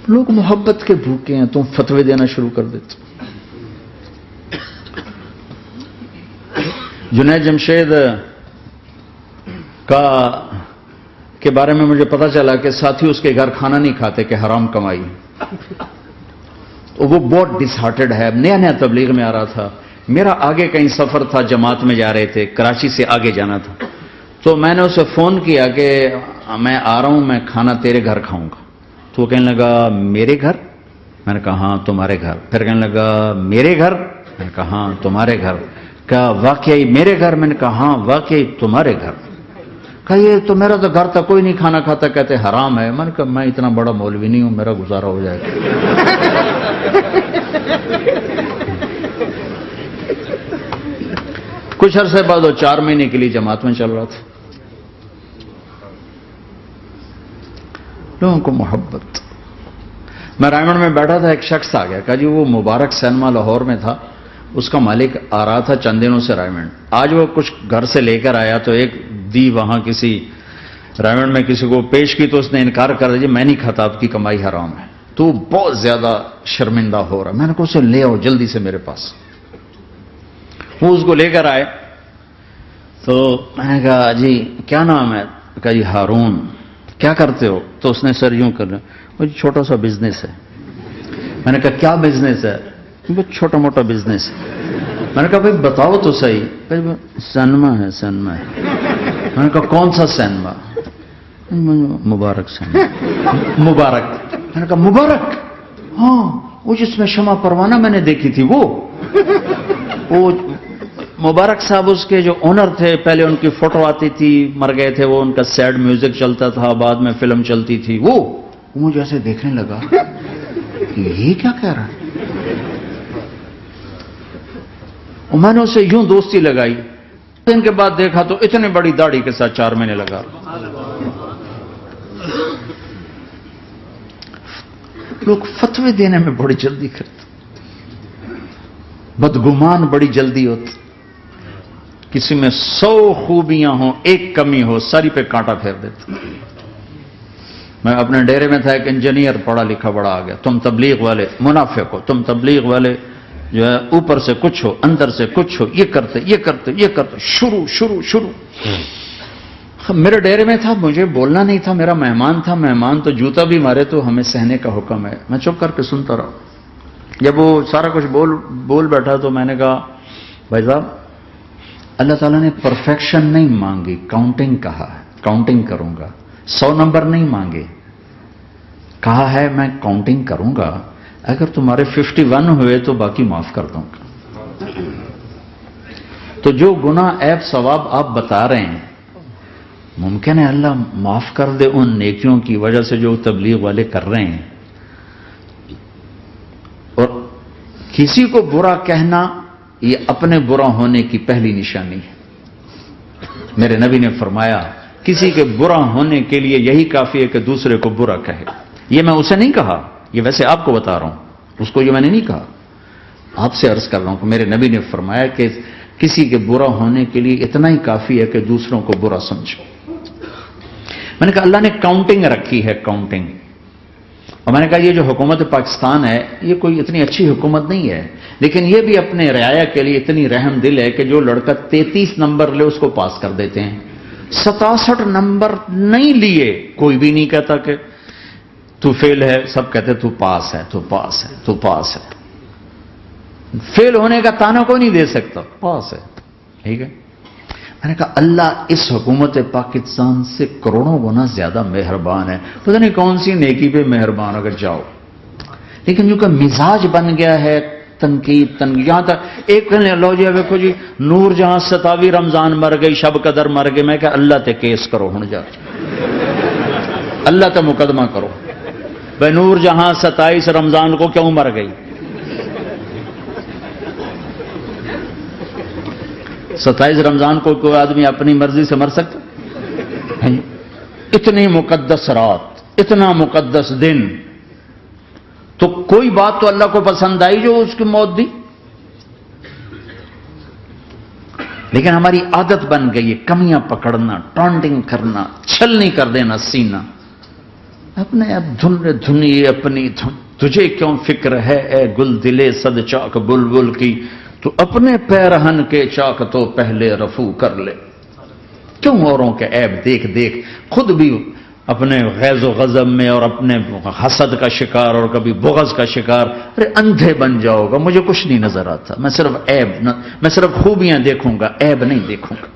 لوگ محبت کے بھوکے ہیں، تم فتوے دینا شروع کر دیتے. جنید جمشید کے بارے میں مجھے پتا چلا کہ ساتھی اس کے گھر کھانا نہیں کھاتے کہ حرام کمائی. وہ بہت ڈس ہارٹڈ ہے، نیا نیا تبلیغ میں آ رہا تھا. میرا آگے کہیں سفر تھا، جماعت میں جا رہے تھے، کراچی سے آگے جانا تھا. تو میں نے اسے فون کیا کہ میں آ رہا ہوں، میں کھانا تیرے گھر کھاؤں گا. تو وہ کہنے لگا میرے گھر؟ میں نے کہا ہاں تمہارے گھر. پھر کہنے لگا میرے گھر؟ میں نے کہا ہاں تمہارے گھر. کہا واقعی میرے گھر؟ میں نے کہا ہاں واقعی تمہارے گھر. کہا یہ تو میرا تو گھر تھا، کوئی نہیں کھانا کھاتا، کہتے حرام ہے. میں نے کہا میں اتنا بڑا مولوی نہیں ہوں، میرا گزارا ہو جائے گا. کچھ عرصے بعد وہ 4 مہینے کے لیے جماعت میں چل رہا تھا. لوگوں کو محبت. میں رائمنڈ میں بیٹھا تھا، ایک شخص آ گیا، کہا جی وہ مبارک سینما لاہور میں تھا، اس کا مالک آ رہا تھا چند دنوں سے رائمنڈ. آج وہ کچھ گھر سے لے کر آیا تو ایک دی وہاں کسی رائمنڈ میں کسی کو پیش کی تو اس نے انکار کر دیا، میں نہیں کھاتا، آپ کی کمائی حرام ہے. تو بہت زیادہ شرمندہ ہو رہا. میں نے کہا اسے لے آؤ جلدی سے میرے پاس. وہ اس کو لے کر آئے تو میں نے کہا جی کیا نام ہے؟ کہا جی ہارون. کیا کرتے ہو؟ تو اس نے سر یوں کر رہا، وہ چھوٹا سا بزنس ہے. میں نے کہا کیا بزنس ہے؟ بہت چھوٹا موٹا بزنس ہے. میں نے کہا بھائی بتاؤ تو صحیح. سینما ہے. سینما ہے. میں نے کہا کون سا سینما؟ مبارک سینما. مبارک. میں نے کہا مبارک؟ ہاں وہ جس میں شمع پروانہ میں نے دیکھی تھی وہ مبارک صاحب اس کے جو اونر تھے، پہلے ان کی فوٹو آتی تھی، مر گئے تھے وہ، ان کا سیڈ میوزک چلتا تھا، بعد میں فلم چلتی تھی. وہ مجھے ایسے دیکھنے لگا یہ کیا کہہ رہا ہے. میں نے اسے یوں دوستی لگائی. دن کے بعد دیکھا تو اتنی بڑی داڑھی کے ساتھ 4 مہینے لگا. لوگ فتوے دینے میں بڑی جلدی کرتے، بدگمان بڑی جلدی ہوتی. کسی میں 100 خوبیاں ہوں، ایک کمی ہو، ساری پہ کانٹا پھیر دیتے. میں اپنے ڈیرے میں تھا، ایک انجینئر پڑھا لکھا بڑا آ گیا، تم تبلیغ والے منافق ہو، تم تبلیغ والے جو ہے اوپر سے کچھ ہو اندر سے کچھ ہو، یہ کرتے یہ کرتے یہ کرتے. شروع میرے ڈیرے میں تھا، مجھے بولنا نہیں تھا، میرا مہمان تھا. مہمان تو جوتا بھی مارے تو ہمیں سہنے کا حکم ہے. میں چپ کر کے سنتا رہا. جب وہ سارا کچھ بول بیٹھا تو میں نے کہا بھائی صاحب اللہ تعالیٰ نے پرفیکشن نہیں مانگی، کاؤنٹنگ کہا ہے، کاؤنٹنگ کروں گا. 100 نمبر نہیں مانگے، کہا ہے میں کاؤنٹنگ کروں گا، اگر تمہارے 51 ہوئے تو باقی معاف کر دوں گا. تو جو گناہ عیب ثواب آپ بتا رہے ہیں، ممکن ہے اللہ معاف کر دے ان نیکیوں کی وجہ سے جو تبلیغ والے کر رہے ہیں. اور کسی کو برا کہنا یہ اپنے برا ہونے کی پہلی نشانی ہے. میرے نبی نے فرمایا کسی کے برا ہونے کے لیے یہی کافی ہے کہ دوسرے کو برا کہے. یہ میں اسے نہیں کہا، یہ ویسے آپ کو بتا رہا ہوں، اس کو یہ میں نے نہیں کہا، آپ سے عرض کر رہا ہوں کہ میرے نبی نے فرمایا کہ کسی کے برا ہونے کے لیے اتنا ہی کافی ہے کہ دوسروں کو برا سمجھو. میں نے کہا اللہ نے کاؤنٹنگ رکھی ہے، کاؤنٹنگ. اور میں نے کہا یہ جو حکومت پاکستان ہے یہ کوئی اتنی اچھی حکومت نہیں ہے، لیکن یہ بھی اپنے رعایا کے لیے اتنی رحم دل ہے کہ جو لڑکا 33 نمبر لے اس کو پاس کر دیتے ہیں. 67 نمبر نہیں لیے کوئی بھی نہیں کہتا کہ تو فیل ہے، سب کہتے تو پاس ہے، تو پاس ہے، تو پاس ہے. فیل ہونے کا تانا کوئی نہیں دے سکتا، پاس ہے. ٹھیک ہے. میں نے کہا اللہ اس حکومت پاکستان سے کروڑوں گنا زیادہ مہربان ہے. پتہ نہیں کون سی نیکی پہ مہربان اگر جاؤ، لیکن جو کہ مزاج بن گیا ہے تنقید. یہاں تک ایک کہنے لو جی دیکھو جی نور جہاں 27 رمضان مر گئی، شب قدر مر گئے. میں کہ اللہ تے کیس کرو ہن، جا اللہ تے مقدمہ کرو بھائی نور جہاں 27 رمضان کو کیوں مر گئی. 27 رمضان کو کوئی آدمی اپنی مرضی سے مر سکتا؟ اتنی مقدس رات، اتنا مقدس دن، تو کوئی بات تو اللہ کو پسند آئی جو اس کی موت دی. لیکن ہماری عادت بن گئی ہے کمیاں پکڑنا، ٹانٹنگ کرنا، چھلنی کر دینا سینہ. اپنے اب دھنی اپنی دھن، تجھے کیوں فکر ہے اے گل دلے صد چاک بلبل کی، تو اپنے پیرہن کے چاک تو پہلے رفو کر لے۔ کیوں اوروں کے عیب دیکھ دیکھ خود بھی اپنے غیظ و غضب میں اور اپنے حسد کا شکار اور کبھی بغض کا شکار؟ ارے اندھے بن جاؤ گا، مجھے کچھ نہیں نظر آتا، میں صرف خوبیاں دیکھوں گا، عیب نہیں دیکھوں گا۔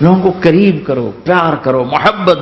لوگوں کو قریب کرو، پیار کرو، محبت